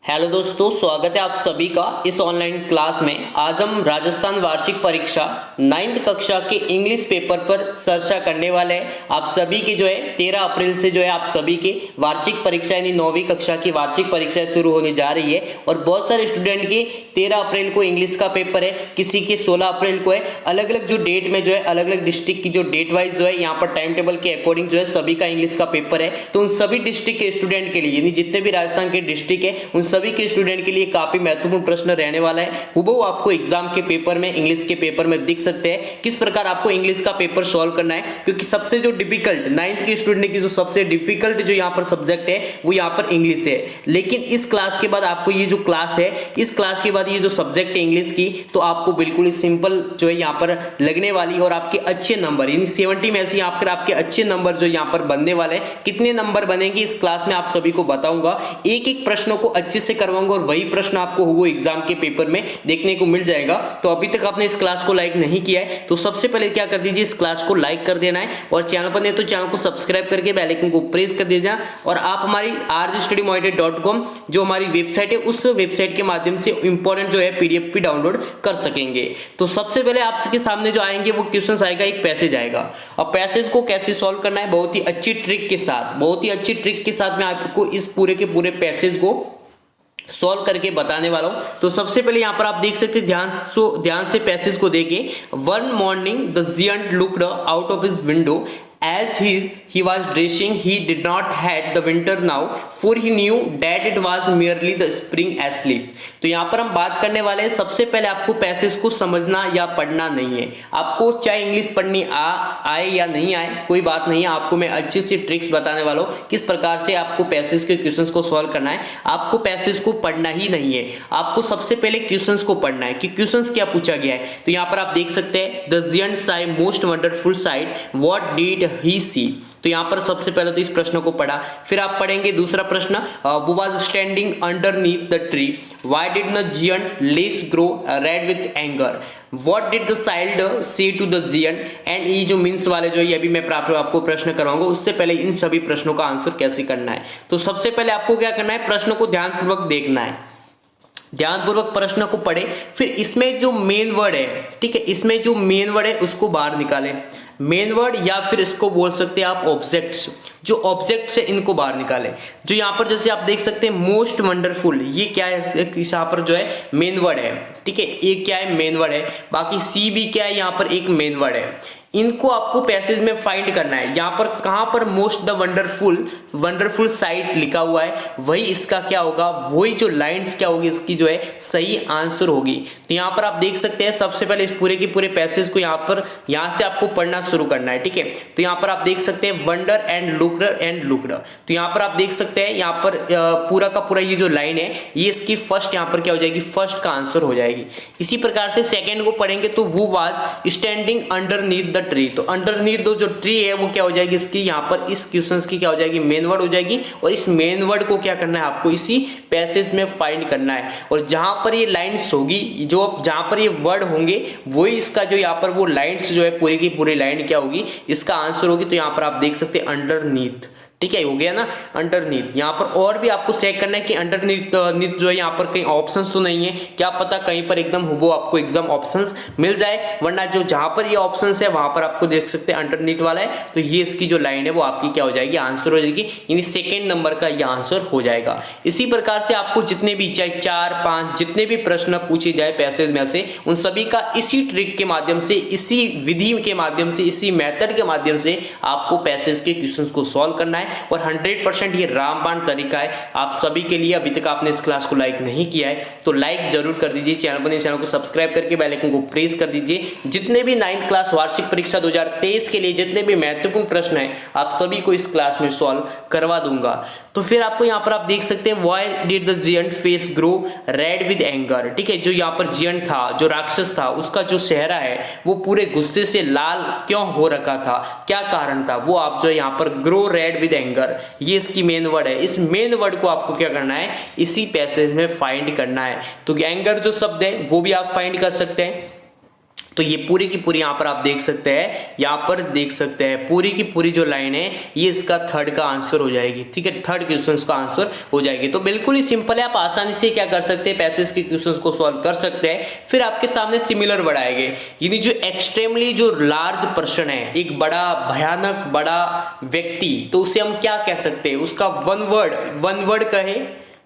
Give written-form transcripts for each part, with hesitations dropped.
Hello दोस्तों, स्वागत है आप सभी का इस ऑनलाइन क्लास में। आज हम राजस्थान वार्षिक परीक्षा 9th कक्षा के इंग्लिश पेपर पर चर्चा करने वाले हैं। आप सभी की 13 अप्रैल से आप सभी की वार्षिक परीक्षा यानी 9वीं कक्षा की वार्षिक परीक्षा शुरू होने जा रही है और बहुत सारे स्टूडेंट की 13 अप्रैल को इंग्लिश का पेपर है, किसी के 16 अप्रैल को है। अलग अलग जो डेट में अलग अलग डिस्ट्रिक्ट की जो डेट वाइज यहाँ पर टाइम टेबल के अकॉर्डिंग सभी का इंग्लिश का पेपर है। तो उन सभी डिस्ट्रिक्ट के स्टूडेंट के लिए यानी जितने भी राजस्थान के डिस्ट्रिक्ट है उन सभी के स्टूडेंट के लिए काफी महत्वपूर्ण प्रश्न रहने वाला है। हुबहू आपको एग्जाम के पेपर में इंग्लिश के पेपर में दिख सकते हैं किस प्रकार आपको इंग्लिश का पेपर सॉल्व करना है, क्योंकि सबसे जो डिफिकल्ट 9th के स्टूडेंट की जो सबसे डिफिकल्ट जो यहाँ पर सब्जेक्ट है वो यहाँ पर इंग्लिश है। लेकिन इस क्लास के बाद आपको ये जो क्लास है, इस क्लास के बाद ये जो सब्जेक्ट है इंग्लिश की, तो आपको बिल्कुल ही सिंपल यहाँ पर लगने वाली और आपके अच्छे नंबर यानी 70 में से यहाँ पर आपके अच्छे नंबर जो यहाँ पर बनने वाले हैं। कितने नंबर बनेंगे इस क्लास में आप सभी को बताऊंगा, एक एक प्रश्नों को अच्छे से करवाऊंगा और वही प्रश्न आपको वो एग्जाम के पेपर में देखने को मिल जाएगा। तो अभी तक आपने इस क्लास को लाइक नहीं किया है तो सबसे पहले क्या कर दीजिए, इस क्लास को लाइक कर देना है और चैनल पर नहीं तो चैनल को सब्सक्राइब करके बेल आइकन को प्रेस कर दीजिए। और आप हमारी rjstudymonitor.com जो हमारी वेबसाइट है उस वेबसाइट के माध्यम से इंपॉर्टेंट पीडीएफ भी डाउनलोड कर सकेंगे। तो सबसे पहले आपके सामने जो आएंगे वो क्वेश्चन आएगा, एक पैसेज आएगा और पैसेज को कैसे सॉल्व करना है बहुत ही अच्छी ट्रिक के साथ मैं आपको इस पूरे के पूरे पैसेज को सॉल्व करके बताने वाला हूं। तो सबसे पहले यहां पर आप देख सकते हैं, ध्यान से पैसेज को देखिए। One morning the giant looked out of his window as he was dressing. He did not had the winter now, for he knew that it was merely the spring asleep. तो यहाँ पर हम बात करने वाले हैं, सबसे पहले आपको पैसेज को समझना या पढ़ना नहीं है। आपको चाहे इंग्लिश पढ़नी आए या नहीं आए कोई बात नहीं है, आपको मैं अच्छी सी ट्रिक्स बताने वाला हूँ किस प्रकार से आपको पैसेज के क्वेश्चंस को सॉल्व करना है। आपको पैसेज को पढ़ना ही नहीं है, आपको सबसे पहले क्वेश्चंस को पढ़ना है कि क्वेश्चंस क्या पूछा गया है। तो यहाँ पर आप देख सकते हैं, the giant sigh most wonderful sight, what did he see. तो यहां पर सबसे पहले तो इस प्रश्न को पढ़ा, फिर आप पढ़ेंगे दूसरा प्रश्न, वो was standing underneath the tree, why did the giant less grow red with anger, what did the child से टू द जियंट। एंड ये जो मीन्स वाले ये भी मैं आपको प्रश्न कराऊंगा। उससे पहले इन सभी प्रश्नों का आंसर कैसे करना है, तो सबसे पहले आपको क्या करना है, प्रश्न को ध्यानपूर्वक देखना है, ध्यानपूर्वक प्रश्न को पढ़े, फिर इसमें जो मेन वर्ड है, ठीक है, इसमें जो मेन वर्ड है उसको बाहर निकालें, मेन वर्ड या फिर इसको बोल सकते हैं आप ऑब्जेक्ट्स, जो ऑब्जेक्ट्स है इनको बाहर निकालें। जो यहाँ पर जैसे आप देख सकते हैं मोस्ट वंडरफुल, ये क्या है, यहाँ पर मेन वर्ड है, ठीक है, ये क्या है मेन वर्ड है, बाकी सी भी क्या है यहाँ पर एक मेन वर्ड है। इनको आपको पैसेज में फाइंड करना है। यहाँ पर कहां पर मोस्ट द वंडरफुल साइट लिखा हुआ है, वही इसका क्या होगा, वही जो लाइंस क्या होगी इसकी सही आंसर होगी। तो यहाँ पर आप देख सकते हैं, सबसे पहले इस पूरे के पूरे पैसेज को यहाँ से आपको पढ़ना शुरू करना है, ठीक है। तो यहाँ पर आप देख सकते हैं वंडर एंड लुक्ड। तो यहाँ पर आप देख सकते हैं, यहाँ पर पूरा का पूरा ये जो लाइन है ये इसकी फर्स्ट यहाँ पर क्या हो जाएगी, फर्स्ट का आंसर हो जाएगी। इसी प्रकार से सेकेंड को पढ़ेंगे तो वो was standing underneath the tree, तो अंडरनीथ जो ट्री है वो क्या हो जाएगी इसकी, यहाँ पर इस क्वेश्चंस की क्या हो जाएगी, मेन वर्ड हो जाएगी। और इस मेन वर्ड को क्या करना है आपको इसी पैसेज में फाइंड करना है। और जहां पर ये लाइंस होगी, जहां पर ये वर्ड होंगे वही इसका यहाँ पर वो लाइंस पूरी की पूरी लाइन क्या होगी, इसका आंसर होगी। तो यहाँ पर आप देख सकते हैं अंडरनीथ, ठीक है, हो गया ना अंडरनीथ। यहाँ पर और भी आपको चेक करना है कि अंडरनीथ यहाँ पर कहीं ऑप्शंस तो नहीं है, क्या पता कहीं पर एकदम हुबहू आपको एग्जाम ऑप्शंस मिल जाए, वरना जहां पर ये ऑप्शंस है वहां पर आपको देख सकते हैं अंडरनीथ वाला है। तो ये इसकी जो लाइन है वो आपकी क्या हो जाएगी, आंसर हो जाएगी, यानी सेकेंड नंबर का ये आंसर हो जाएगा। इसी प्रकार से आपको जितने भी चाहे 4-5 जितने भी प्रश्न पूछे जाए पैसेज में से, उन सभी का इसी ट्रिक के माध्यम से, इसी विधि के माध्यम से, इसी मेथड के माध्यम से आपको पैसेज के क्वेश्चन को सॉल्व करना है। और 100% ये रामबाण तरीका है आप सभी के लिए। अभी तक आपने इस क्लास को लाइक नहीं किया है तो लाइक जरूर कर दीजिए, चैनल को सब्सक्राइब करके बेल आइकन को प्रेस कर दीजिए। जितने भी 9th क्लास वार्षिक परीक्षा 2023 के लिए जितने भी महत्वपूर्ण प्रश्न हैं आप सभी को इस क्लास में सॉल्व करवा दूंगा। तो फिर आपको यहाँ पर आप देख सकते हैं, why did the giant face grow read with anger, ठीक है, जो यहाँ पर जियंट था, जो राक्षस था, उसका जो चेहरा है वो पूरे गुस्से से लाल क्यों हो रखा था, क्या कारण था, वो आप यहाँ पर ग्रो रेड विद एंगर, ये इसकी मेन वर्ड है। इस मेन वर्ड को आपको क्या करना है, इसी पैसेज में फाइंड करना है। तो एंगर जो शब्द है वो भी आप फाइंड कर सकते हैं। तो ये पूरी की पूरी यहाँ पर आप देख सकते हैं, यहाँ पर देख सकते हैं पूरी की पूरी जो लाइन है ये इसका थर्ड का आंसर हो जाएगी। ठीक है, थर्ड क्वेश्चन का आंसर हो जाएगी। तो बिल्कुल ही सिंपल है, आप आसानी से क्या कर सकते हैं, पैसेज के क्वेश्चंस को सॉल्व कर सकते हैं। फिर आपके सामने सिमिलर वर्ड आएंगे, यानी जो एक्सट्रीमली जो लार्ज पर्सन है, एक बड़ा भयानक बड़ा व्यक्ति, तो उसे हम क्या कह सकते हैं, उसका वन वर्ड कहे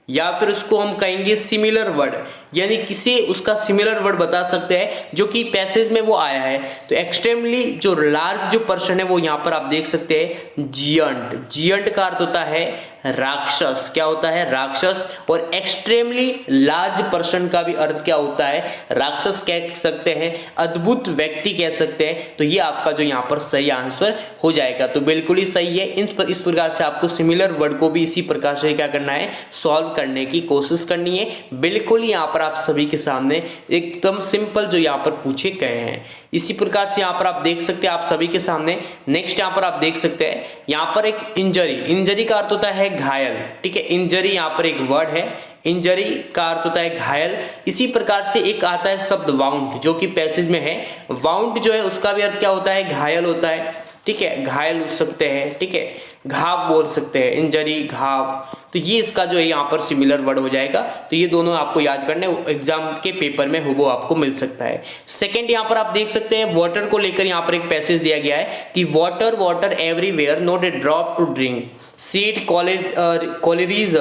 या फिर उसको हम कहेंगे सिमिलर वर्ड, यानी किसी उसका सिमिलर वर्ड बता सकते हैं जो कि पैसेज में वो आया है। तो एक्सट्रीमली जो लार्ज जो पर्सन है वो यहाँ पर आप देख सकते हैं जियंट का अर्थ होता है राक्षस। क्या होता है, राक्षस। और एक्सट्रीमली लार्ज पर्सन का भी अर्थ क्या होता है, राक्षस कह सकते हैं, अद्भुत व्यक्ति कह सकते हैं। तो ये आपका जो यहाँ पर सही आंसर हो जाएगा। तो बिल्कुल ही सही है। इस प्रकार से आपको सिमिलर वर्ड को भी इसी प्रकार से क्या करना है, सॉल्व करने की कोशिश करनी है। बिल्कुल यहाँ पर आप सभी के सामने एकदम सिंपल जो यहाँ पर पूछे गए हैं। इसी प्रकार से यहाँ पर आप देख सकते हैं आप सभी के सामने नेक्स्ट यहाँ पर आप देख सकते हैं, यहाँ पर एक इंजरी का अर्थ होता है घायल। ठीक है, इंजरी यहाँ पर एक वर्ड है, इंजरी का अर्थ होता है घायल। इसी प्रकार से एक आता है शब्द वाउंड जो कि पैसेज में है। वाउंड जो है उसका भी अर्थ क्या होता है, घायल होता है। ठीक है, घायल हो सकते हैं। ठीक है, घाव बोल सकते हैं, इंजरी घाव। तो ये इसका जो है यहाँ पर सिमिलर वर्ड हो जाएगा। तो ये दोनों आपको याद करने, एग्जाम के पेपर में वो आपको मिल सकता है। सेकंड यहाँ पर आप देख सकते हैं वाटर को लेकर यहाँ पर एक पैसेज दिया गया है कि water everywhere not a drop to drink said Coleridge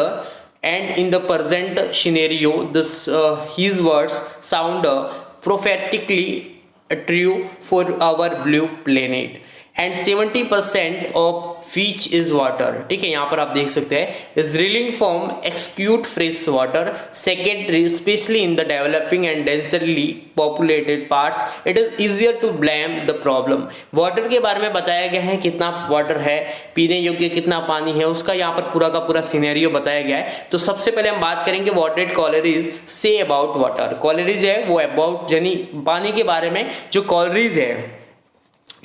and in the present scenario this his words sound prophetically true for our blue planet and 70% of which is water। ठीक है, यहाँ पर आप देख सकते हैं is reeling from acute fresh water secondary especially in the developing and densely populated parts it is easier to blame the problem। Water के बारे में बताया गया है, कितना वाटर है, पीने योग्य कितना पानी है, उसका यहाँ पर पूरा का पूरा सिनेरियो बताया गया है। तो सबसे पहले हम बात करेंगे what did कॉलेरीज say about water. कॉलेरीज है वो अबाउट यानी पानी के बारे में, जो कॉलेरीज है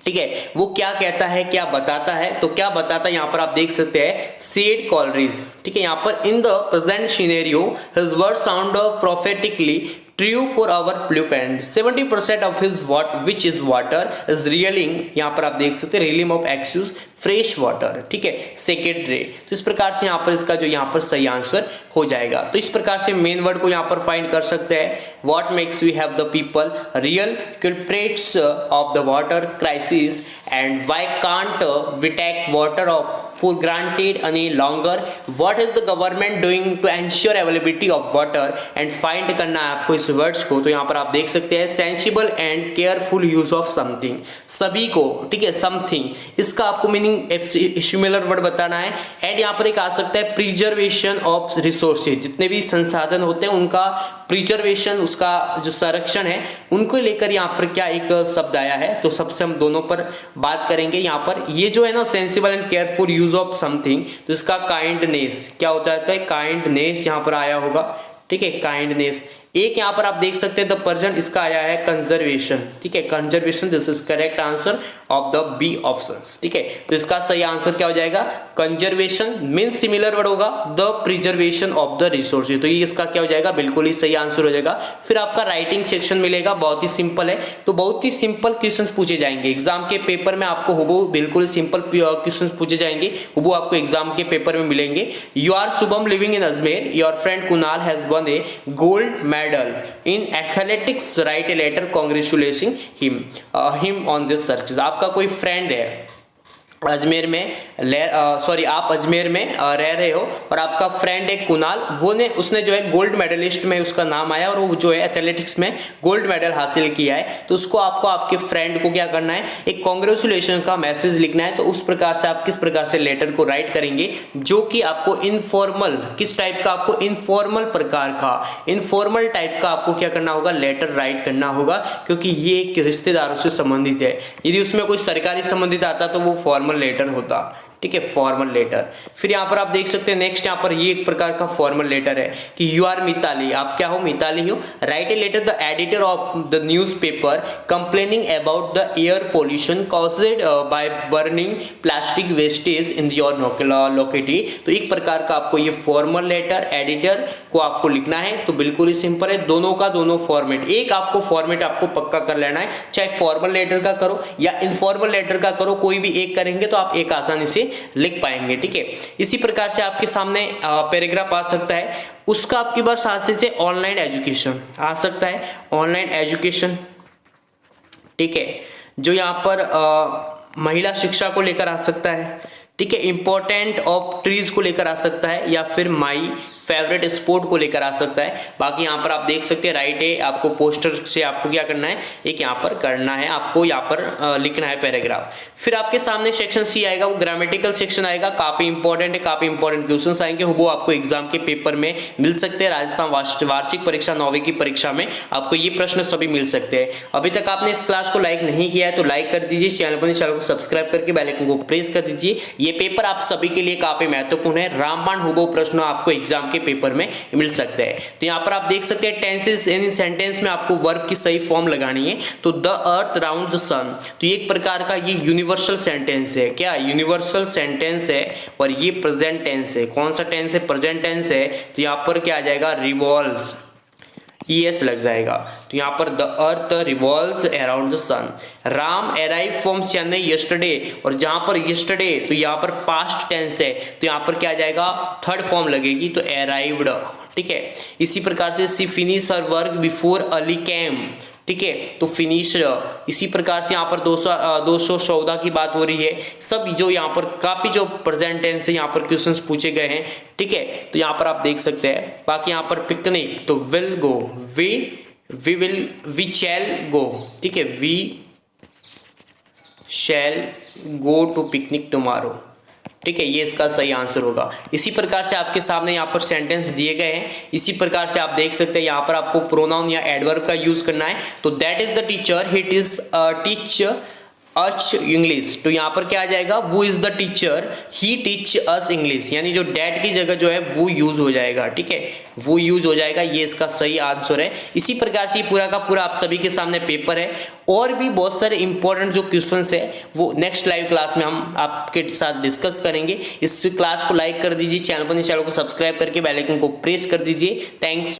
ठीक है वो क्या कहता है, क्या बताता है। तो क्या बताता है यहाँ पर आप देख सकते हैं सेड कॉलेरीज। ठीक है, यहाँ पर in the present scenario his word sound prophetically true for our blue planet 70% of his which is water is reeling. यहाँ पर आप देख सकते हैं reeling of excuse fresh water. ठीक है, सेकेंडरी। तो इस प्रकार से यहाँ पर इसका जो यहाँ पर सही आंसर हो जाएगा। तो इस प्रकार से मेन वर्ड को यहाँ पर फाइंड कर सकते हैं। What makes we have the people real culprits of the water crisis and why can't we take water of for granted any longer. What is the government doing to ensure availability of water and find करना है आपको इस words को। तो यहाँ पर आप देख सकते हैं sensible and careful use of something, सभी को। ठीक है, समथिंग इसका आपको मीनिंग सिमिलर वर्ड बताना है। एंड यहाँ पर एक आ सकता है प्रिजर्वेशन ऑफ रिसोर्सेज, जितने भी संसाधन होते हैं उनका प्रिजर्वेशन, उसका जो संरक्षण है उनको लेकर यहाँ पर क्या एक शब्द आया है। तो सबसे हम दोनों पर बात करेंगे। यहाँ पर ये जो है ना sensible and careful use of something, तो इसका काइंडनेस क्या होता है, काइंडनेस यहाँ पर आया होगा। ठीक है, काइंडनेस। एक यहाँ पर आप देख सकते हैं द पर्सन, इसका आया है कंजर्वेशन। ठीक है, conservation, this is correct answer of the B options. ठीक है, तो इसका सही आंसर क्या हो जाएगा, कंजर्वेशन मींस सिमिलर वर्ड होगा the preservation of the resources. तो ये इसका क्या हो जाएगा, बिल्कुल ही सही आंसर हो जाएगा। फिर आपका राइटिंग सेक्शन मिलेगा, बहुत ही सिंपल है। तो बहुत ही सिंपल क्वेश्चंस पूछे जाएंगे एग्जाम के पेपर में, आपको हुबहू बिल्कुल सिंपल क्वेश्चंस पूछे जाएंगे, हुबहू आपको एग्जाम के पेपर में मिलेंगे। You are Shubham living in Ajmer, your friend Kunal has won a gold medal in athletics, write a letter congratulating him on this success। आपका कोई फ्रेंड है अजमेर में, आप अजमेर में रह रहे हो और आपका फ्रेंड है कुणाल, उसने जो है गोल्ड मेडलिस्ट में उसका नाम आया और वो जो है एथलेटिक्स में गोल्ड मेडल हासिल किया है। तो उसको आपको आपके फ्रेंड को क्या करना है, एक कॉन्ग्रेचुलेशन का मैसेज लिखना है। तो उस प्रकार से आप किस प्रकार से लेटर को राइट करेंगे, जो कि आपको इनफॉर्मल, किस टाइप का, आपको इनफॉर्मल प्रकार का, इनफॉर्मल टाइप का आपको क्या करना होगा, लेटर राइट करना होगा, क्योंकि ये एक रिश्तेदारों से संबंधित है। यदि उसमें कोई सरकारी संबंधित आता तो वो फॉर्मल लेटर होता। ठीक है, फॉर्मल लेटर। फिर यहाँ पर आप देख सकते हैं नेक्स्ट यहाँ पर ये एक प्रकार का फॉर्मल लेटर है कि यू आर मिताली, आप क्या हो, मिताली हो। Write a letter the editor of the newspaper complaining about the air pollution caused by burning plastic wastage in your locality. तो एक प्रकार का आपको ये फॉर्मल लेटर एडिटर को आपको लिखना है। तो बिल्कुल ही सिंपल है, दोनों का दोनों फॉर्मेट, एक आपको फॉर्मेट आपको पक्का कर लेना है, चाहे फॉर्मल लेटर का करो या इनफॉर्मल लेटर का करो, कोई भी एक करेंगे तो आप एक आसानी से लिख पाएंगे। ठीक है, इसी प्रकार से आपके सामने पैराग्राफ आ सकता है, उसका आपकी बार साथ से ऑनलाइन एजुकेशन आ सकता है, ऑनलाइन एजुकेशन। ठीक है, जो यहाँ पर महिला शिक्षा को लेकर आ सकता है। ठीक है, इंपॉर्टेंट ऑफ ट्रीज को लेकर आ सकता है, या फिर माई फेवरेट स्पोर्ट को लेकर आ सकता है। बाकी यहाँ पर आप देख सकते हैं राइट है, आपको पोस्टर से आपको क्या करना है, एक यहाँ पर करना है, आपको यहाँ पर लिखना है पैराग्राफ। फिर आपके सामने सेक्शन सी आएगा, वो ग्रामेटिकल सेक्शन आएगा, काफी इंपॉर्टेंट है, काफी इंपॉर्टेंट क्वेश्चन आएंगे, वो आपको एग्जाम के पेपर में मिल सकते हैं। राजस्थान वार्षिक परीक्षा 9वीं की परीक्षा में आपको ये प्रश्न सभी मिल सकते हैं। अभी तक आपने इस क्लास को लाइक नहीं किया है तो लाइक कर दीजिए, चैनल को सब्सक्राइब करके बेल आइकन को प्रेस कर दीजिए। ये पेपर आप सभी के लिए काफी महत्वपूर्ण है, रामबाण हुबहू प्रश्न आपको एग्जाम के पेपर में मिल सकते हैं। तो यहाँ पर आप देख सकते हैं टेंसेस, इन सेंटेंस में आपको वर्ब की सही फॉर्म लगानी है। तो द अर्थ राउंड द सन, तो ये एक प्रकार का ये यूनिवर्सल सेंटेंस है, क्या यूनिवर्सल सेंटेंस है, और ये प्रेजेंट टेंस है। कौन सा टेंस है, प्रेजेंट टेंस है। तो यहाँ पर क्या आ जाएगा, रिवॉल्व्स, ES लग जाएगा। तो यहाँ पर the earth revolves around the sun. Ram arrive from Chennai yesterday, और जहां पर यस्टरडे तो यहाँ पर पास्ट टेंस है, तो यहाँ पर क्या आ जाएगा, थर्ड फॉर्म लगेगी, तो अराइव्ड। ठीक है, इसी प्रकार से she finish her work before Ali came. ठीक है, तो फिनिश, इसी प्रकार से यहाँ पर 214 की बात हो रही है। सब जो यहाँ पर काफी जो प्रेजेंट टेंस है यहाँ पर क्वेश्चंस पूछे गए हैं। ठीक है, तो यहाँ पर आप देख सकते हैं। बाकी यहाँ पर पिकनिक, तो will go, we shall go. ठीक है, we shall go to picnic tomorrow. ठीक है, ये इसका सही आंसर होगा। इसी प्रकार से आपके सामने यहाँ पर सेंटेंस दिए गए हैं। इसी प्रकार से आप देख सकते हैं यहाँ पर आपको प्रोनाउन या एडवर्ब का यूज करना है। तो that is the teacher, it is teach अच इंग्लिश। तो यहाँ पर क्या आ जाएगा, वो is the teacher, he teach us English, यानी जो डैट की जगह जो है वो यूज हो जाएगा। ठीक है, वो यूज हो जाएगा, ये इसका सही आंसर है। इसी प्रकार से पूरा का पूरा आप सभी के सामने पेपर है, और भी बहुत सारे इंपॉर्टेंट जो क्वेश्चंस है वो नेक्स्ट लाइव क्लास में हम आपके साथ डिस्कस करेंगे। इस क्लास को लाइक कर दीजिए, चैनल को सब्सक्राइब करके बेल आइकन को प्रेस कर दीजिए। थैंक्स।